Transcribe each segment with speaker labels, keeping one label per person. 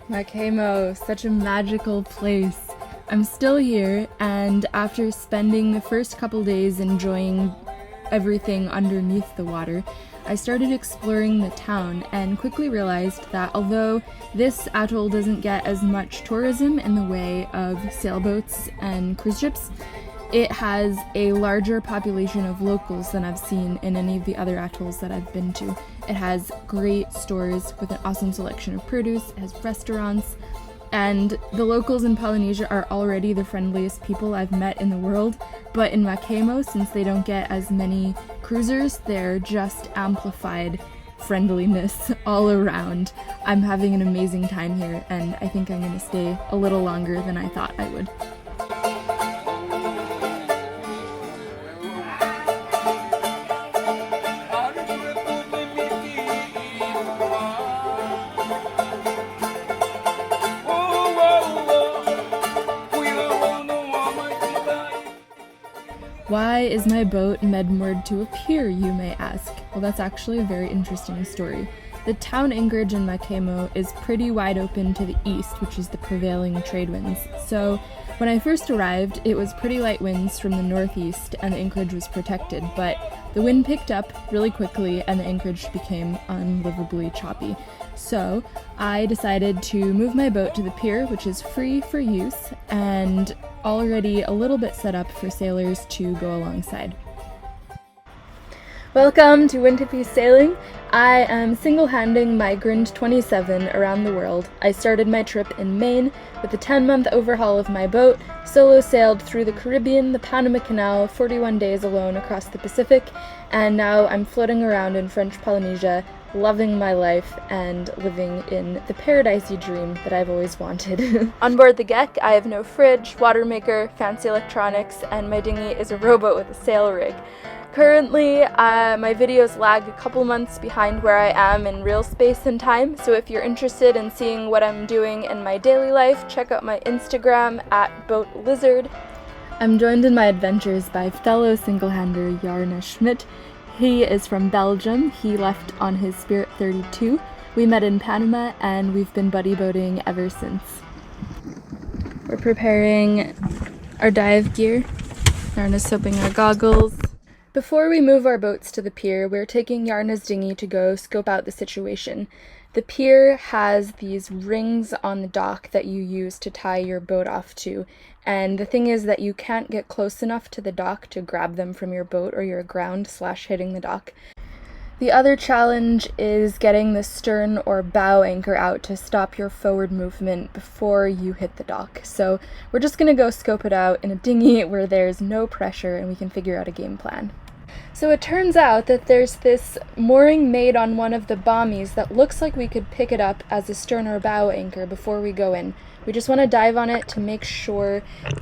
Speaker 1: Makemo, such a magical place. I'm still here, and after spending the first couple days enjoying everything underneath the water, I started exploring the town and quickly realized that although this atoll doesn't get as much tourism in the way of sailboats and cruise ships, it has a larger population of locals than I've seen in any of the other atolls that I've been to. It has great stores with an awesome selection of produce, it has restaurants, and the locals in Polynesia are already the friendliest people I've met in the world, but in Makemo, since they don't get as many cruisers, they're just amplified friendliness all around. I'm having an amazing time here, and I think I'm going to stay a little longer than I thought I would. Why is my boat moored to a pier, you may ask? Well, that's actually a very interesting story. The town anchorage in Makemo is pretty wide open to the east, which is the prevailing trade winds. So when I first arrived, it was pretty light winds from the northeast and the anchorage was protected, but the wind picked up really quickly and the anchorage became unlivably choppy. So I decided to move my boat to the pier, which is free for use and already a little bit set up for sailors to go alongside. Welcome to Hippie Sailing. I am single-handing migrant 27 around the world. I started my trip in Maine with a 10-month overhaul of my boat, solo sailed through the Caribbean, the Panama Canal, 41 days alone across the Pacific, and now I'm floating around in French Polynesia, loving my life and living in the paradisey dream that I've always wanted. On board the Geck, I have no fridge, water maker, fancy electronics, and my dinghy is a rowboat with a sail rig. Currently, my videos lag a couple months behind where I am in real space and time, so if you're interested in seeing what I'm doing in my daily life, check out my Instagram at BoatLizard. I'm joined in my adventures by fellow single-hander Jarne Schmidt. He is from Belgium. He left on his Spirit 32. We met in Panama and we've been buddy boating ever since. We're preparing our dive gear. Jarne's soaping our goggles. Before we move our boats to the pier, we're taking Jarne's dinghy to go scope out the situation. The pier has these rings on the dock that you use to tie your boat off to, and the thing is that you can't get close enough to the dock to grab them from your boat or your ground / hitting the dock. The other challenge is getting the stern or bow anchor out to stop your forward movement before you hit the dock. So we're just going to go scope it out in a dinghy where there's no pressure and we can figure out a game plan. So it turns out that there's this mooring made on one of the bommies that looks like we could pick it up as a stern or bow anchor before we go in. We just want to dive on it to make sure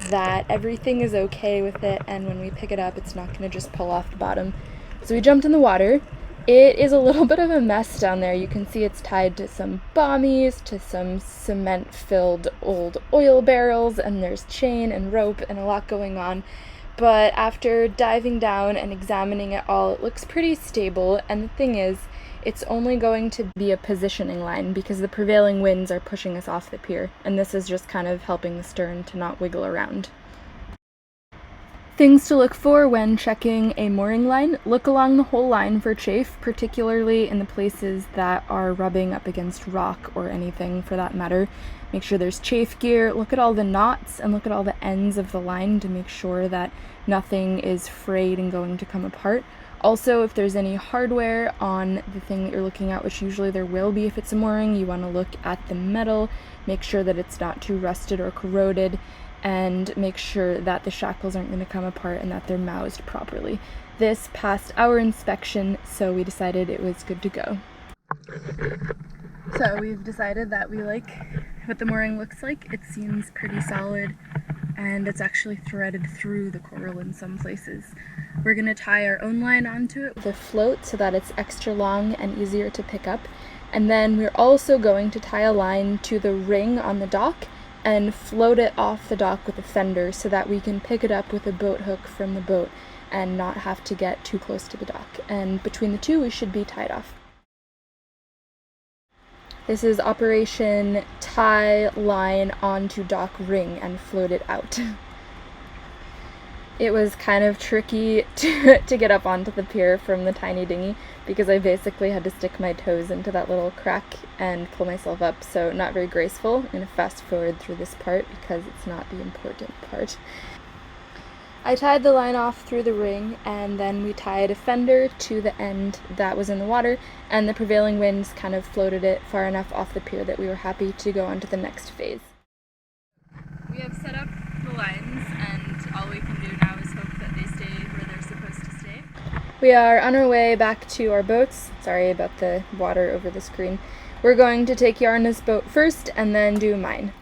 Speaker 1: that everything is okay with it, and when we pick it up, it's not going to just pull off the bottom. So we jumped in the water. It is a little bit of a mess down there. You can see it's tied to some bommies, to some cement-filled old oil barrels, and there's chain and rope and a lot going on. But after diving down and examining it all, it looks pretty stable, and the thing is, it's only going to be a positioning line because the prevailing winds are pushing us off the pier, and this is just kind of helping the stern to not wiggle around. Things to look for when checking a mooring line: look along the whole line for chafe, particularly in the places that are rubbing up against rock or anything for that matter. Make sure there's chafe gear, look at all the knots, and look at all the ends of the line to make sure that nothing is frayed and going to come apart. Also, if there's any hardware on the thing that you're looking at, which usually there will be if it's a mooring, you want to look at the metal, make sure that it's not too rusted or corroded, and make sure that the shackles aren't going to come apart and that they're moused properly. This passed our inspection, so we decided it was good to go. So we've decided that we like what the mooring looks like. It seems pretty solid, and it's actually threaded through the coral in some places. We're going to tie our own line onto it with a float so that it's extra long and easier to pick up. And then we're also going to tie a line to the ring on the dock and float it off the dock with a fender so that we can pick it up with a boat hook from the boat and not have to get too close to the dock. And between the two, we should be tied off. This is Operation Tie Line onto Dock Ring and Float it out. It was kind of tricky to get up onto the pier from the tiny dinghy because I basically had to stick my toes into that little crack and pull myself up, so not very graceful. I'm going to fast forward through this part because it's not the important part. I tied the line off through the ring, and then we tied a fender to the end that was in the water, and the prevailing winds kind of floated it far enough off the pier that we were happy to go on to the next phase. We have set up the lines, and all we can do now is hope that they stay where they're supposed to stay. We are on our way back to our boats. Sorry about the water over the screen. We're going to take Yarna's boat first, and then do mine.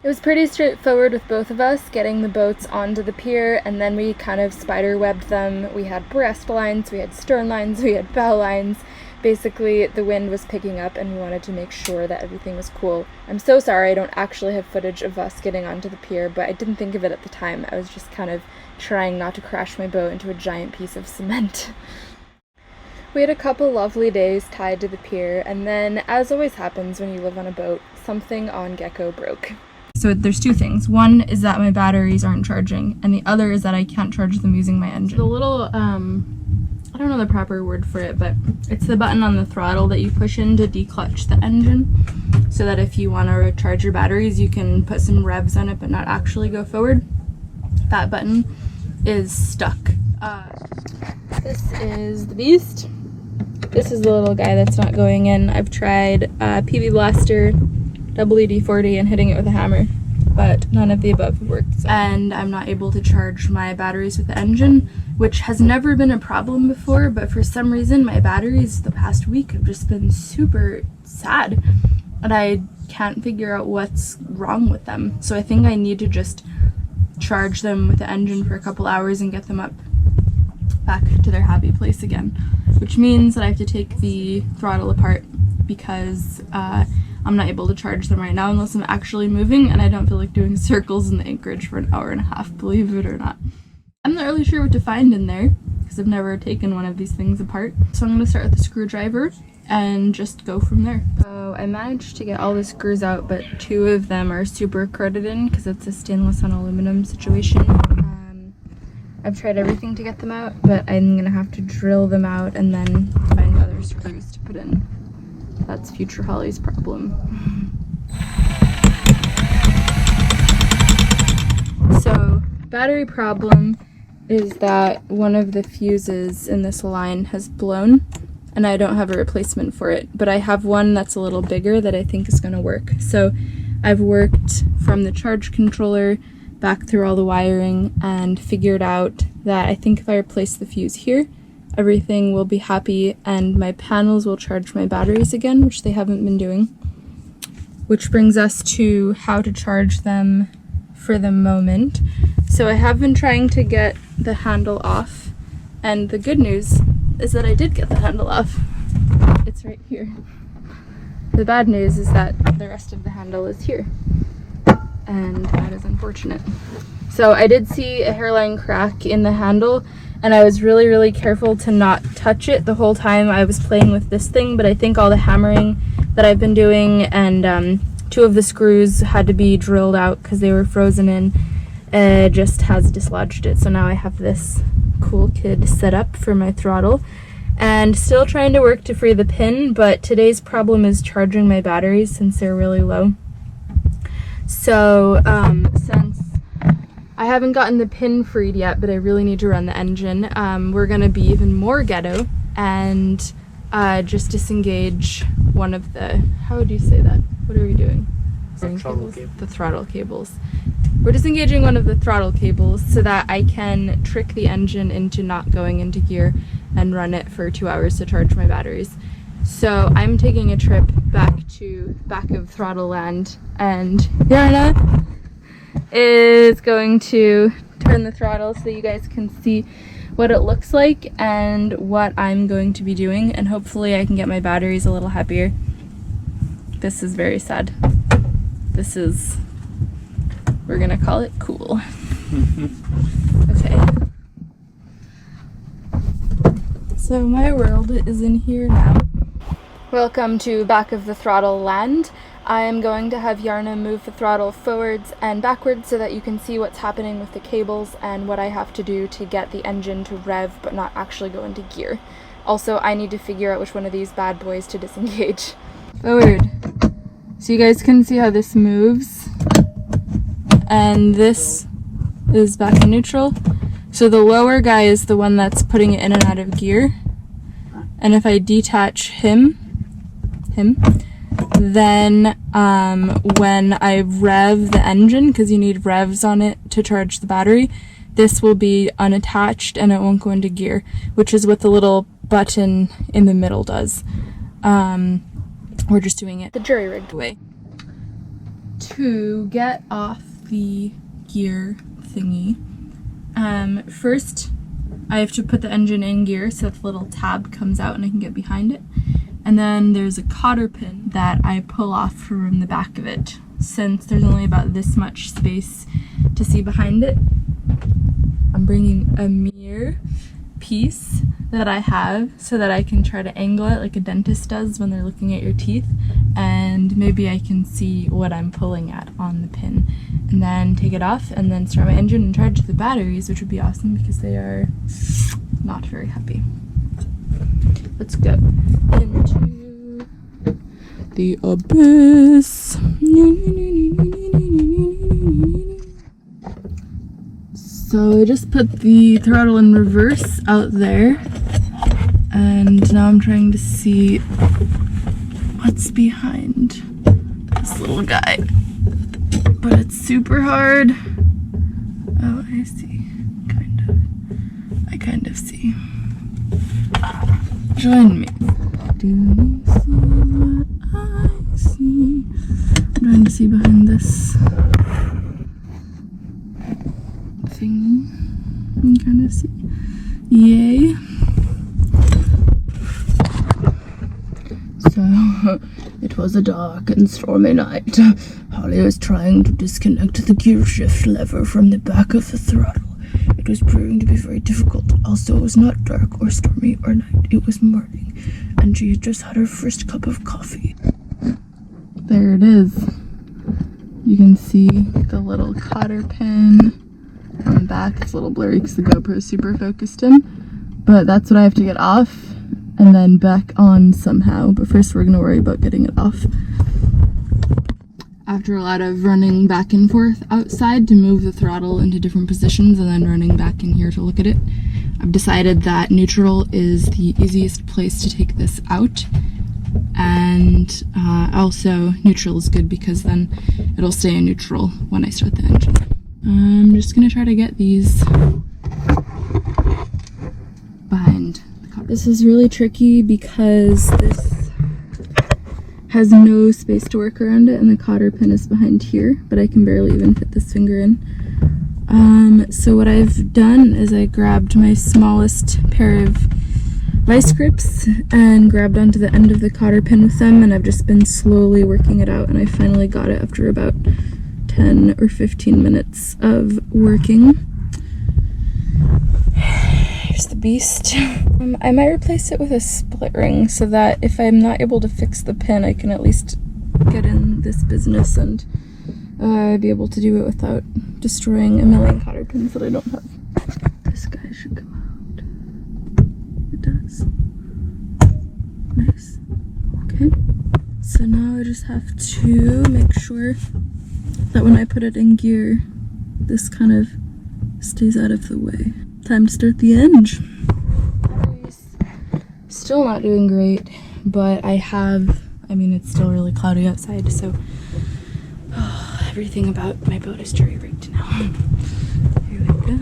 Speaker 1: It was pretty straightforward with both of us, getting the boats onto the pier, and then we kind of spider-webbed them. We had breast lines, we had stern lines, we had bow lines. Basically, the wind was picking up and we wanted to make sure that everything was cool. I'm so sorry I don't actually have footage of us getting onto the pier, but I didn't think of it at the time. I was just kind of trying not to crash my boat into a giant piece of cement. We had a couple lovely days tied to the pier, and then, as always happens when you live on a boat, something on Gecko broke. So there's two things. One is that my batteries aren't charging, and the other is that I can't charge them using my engine. The little, I don't know the proper word for it, but it's the button on the throttle that you push in to declutch the engine, so that if you want to recharge your batteries, you can put some revs on it but not actually go forward. That button is stuck. This is the beast. This is the little guy that's not going in. I've tried PB Blaster, WD-40, and hitting it with a hammer, but none of the above worked. So. And I'm not able to charge my batteries with the engine, which has never been a problem before, but for some reason my batteries the past week have just been super sad, and I can't figure out what's wrong with them. So I think I need to just charge them with the engine for a couple hours and get them up back to their happy place again, which means that I have to take the throttle apart because I'm not able to charge them right now unless I'm actually moving, and I don't feel like doing circles in the anchorage for an hour and a half, believe it or not. I'm not really sure what to find in there because I've never taken one of these things apart. So I'm going to start with the screwdriver and just go from there. So I managed to get all the screws out, but two of them are super corroded in because it's a stainless on aluminum situation. I've tried everything to get them out, but I'm going to have to drill them out and then find other screws to put in. That's future Holly's problem. So, battery problem is that one of the fuses in this line has blown, and I don't have a replacement for it, but I have one that's a little bigger that I think is going to work. So I've worked from the charge controller back through all the wiring and figured out that I think if I replace the fuse here, everything will be happy and my panels will charge my batteries again, which they haven't been doing. Which brings us to how to charge them for the moment. So I have been trying to get the handle off, and the good news is that I did get the handle off. It's right here. The bad news is that the rest of the handle is here, and that is unfortunate. So I did see a hairline crack in the handle, and I was really careful to not touch it the whole time I was playing with this thing, but I think all the hammering that I've been doing and two of the screws had to be drilled out because they were frozen in, just has dislodged it. So now I have this cool kid set up for my throttle and still trying to work to free the pin, but today's problem is charging my batteries since they're really low. So since I haven't gotten the pin freed yet, but I really need to run the engine, we're gonna be even more ghetto and just disengage one of the, how would you say that? What are we doing? The throttle cables. We're disengaging one of the throttle cables so that I can trick the engine into not going into gear and run it for 2 hours to charge my batteries. So I'm taking a trip back of Throttle land, and Yarna is going to turn the throttle so you guys can see what it looks like and what I'm going to be doing, and hopefully I can get my batteries a little happier. This is very sad. This is, we're gonna call it cool. Okay. So my world is in here now. Welcome to Back of the Throttle land. I am going to have Yarna move the throttle forwards and backwards so that you can see what's happening with the cables and what I have to do to get the engine to rev but not actually go into gear. Also, I need to figure out which one of these bad boys to disengage. Forward. So you guys can see how this moves. And this is back in neutral. So the lower guy is the one that's putting it in and out of gear. And if I detach him, then when I rev the engine, because you need revs on it to charge the battery, this will be unattached and it won't go into gear, which is what the little button in the middle does. We're just doing it the jury-rigged way. To get off the gear thingy, first I have to put the engine in gear so that the little tab comes out and I can get behind it. And then there's a cotter pin that I pull off from the back of it. Since there's only about this much space to see behind it, I'm bringing a mirror piece that I have so that I can try to angle it like a dentist does when they're looking at your teeth, and maybe I can see what I'm pulling at on the pin, and then take it off and then start my engine and charge the batteries, which would be awesome because they are not very happy. Let's go into the abyss. So I just put the throttle in reverse out there, and now I'm trying to see what's behind this little guy. But it's super hard. Oh, I see. I kind of see. Join me. Do you see what I see? I'm trying to see behind this thingy. You can kind of see. Yay. So, it was a dark and stormy night. Holly was trying to disconnect the gear shift lever from the back of the throttle. It was proving to be very difficult. Also, it was not dark or stormy or night. It was morning, and she had just had her first cup of coffee. There it is. You can see the little cotter pin on the back. It's a little blurry because the GoPro is super focused in, but that's what I have to get off and then back on somehow. But first we're going to worry about getting it off. After a lot of running back and forth outside to move the throttle into different positions and then running back in here to look at it, I've decided that neutral is the easiest place to take this out. And also neutral is good because then it'll stay in neutral when I start the engine. I'm just going to try to get these behind the car. This is really tricky because this has no space to work around it and the cotter pin is behind here, but I can barely even fit this finger in. So what I've done is I grabbed my smallest pair of vice grips and grabbed onto the end of the cotter pin with them, and I've just been slowly working it out, and I finally got it after about 10 or 15 minutes of working. Here's the beast. I might replace it with a split ring so that if I'm not able to fix the pin, I can at least get in this business and be able to do it without destroying a million cotter pins that I don't have. This guy should come out. It does. Nice. Okay. So now I just have to make sure that when I put it in gear, this kind of stays out of the way. Time to start the engine. Still not doing great, but I mean, it's still really cloudy outside, so everything about my boat is jury-rigged now. Here we go.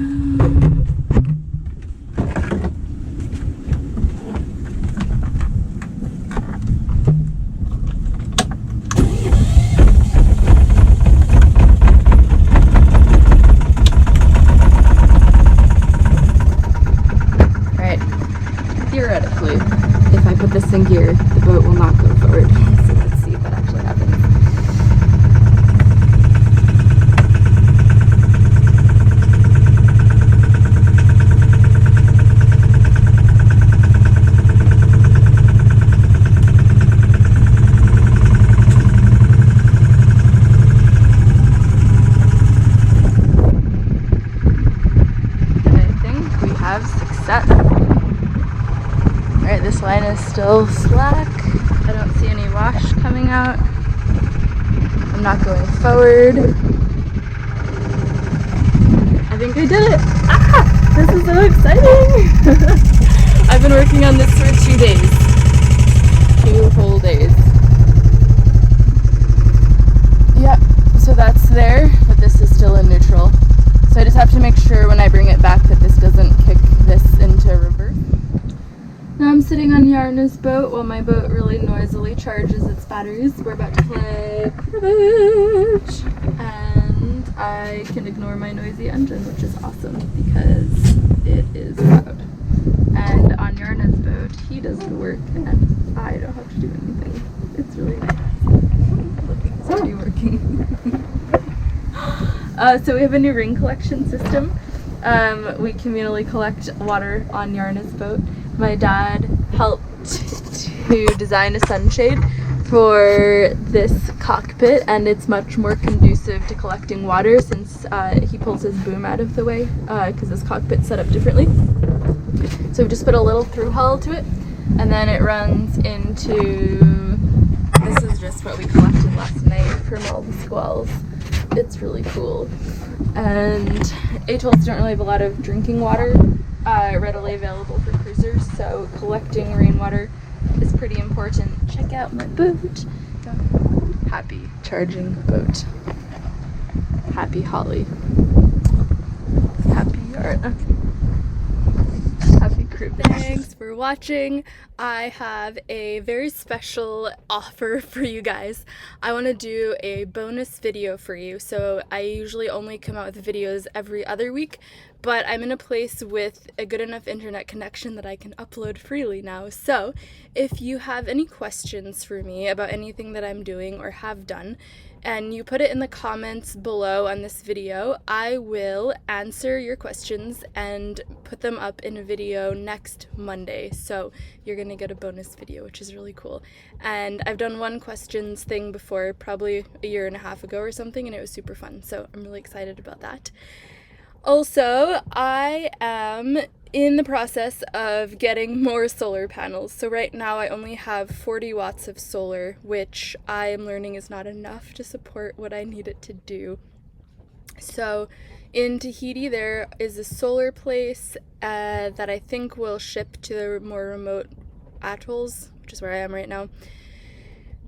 Speaker 1: Theoretically, if I put this in gear, the boat will not go forward. So let's see if that actually happens. I'm not going forward. I think I did it! Ah! This is so exciting! I've been working on this for 2 days. 2 whole days. Yep, so that's there, but this is still in neutral. So I just have to make sure when I bring it back that this doesn't kick this into reverse. Now I'm sitting on Yarna's boat while my boat really noisily charges its batteries. We're about to play cribbage, and I can ignore my noisy engine, which is awesome because it is loud. And on Yarna's boat, he does the work and I don't have to do anything. It's really nice. Look, it's already working. So we have a new ring collection system. We communally collect water on Yarna's boat. My dad helped to design a sunshade for this cockpit, and it's much more conducive to collecting water since he pulls his boom out of the way because this cockpit's set up differently. So we just put a little through hull to it, and then it runs into, this is just what we collected last night from all the squalls. It's really cool. And atolls don't really have a lot of drinking water readily available for cruisers, so collecting rainwater is pretty important. Check out my boat. Happy charging boat. Happy Holly. Happy Yarna. Happy crew. Thanks for watching. I have a very special offer for you guys. I want to do a bonus video for you. So I usually only come out with videos every other week, but I'm in a place with a good enough internet connection that I can upload freely now. So if you have any questions for me about anything that I'm doing or have done, and you put it in the comments below on this video, I will answer your questions and put them up in a video next Monday. So you're gonna get a bonus video, which is really cool. And I've done one questions thing before, probably a year and a half ago or something, and it was super fun. So I'm really excited about that. Also, I am in the process of getting more solar panels. So right now I only have 40 watts of solar, which I am learning is not enough to support what I need it to do. So in Tahiti there is a solar place that I think will ship to the more remote atolls, which is where I am right now.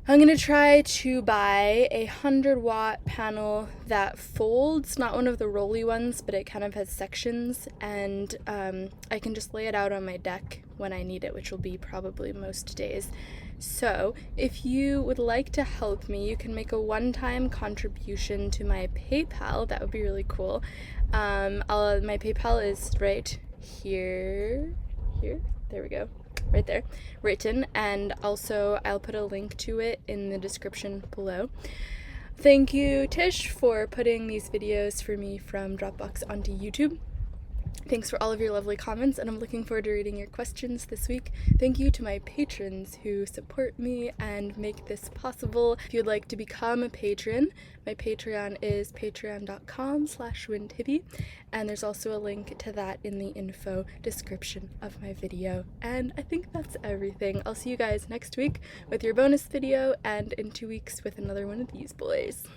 Speaker 1: I'm gonna try to buy a 100-watt panel that folds, not one of the rolly ones, but it kind of has sections, and I can just lay it out on my deck when I need it, which will be probably most days. So if you would like to help me, you can make a one-time contribution to my PayPal. That would be really cool. My PayPal is right here, there we go. Right there, written, and also I'll put a link to it in the description below. Thank you, Tish, for putting these videos for me from Dropbox onto YouTube. Thanks for all of your lovely comments, and I'm looking forward to reading your questions this week. Thank you to my patrons who support me and make this possible. If you'd like to become a patron, my Patreon is patreon.com/windhippie, and there's also a link to that in the info description of my video. And I think that's everything. I'll see you guys next week with your bonus video, and in 2 weeks with another one of these boys.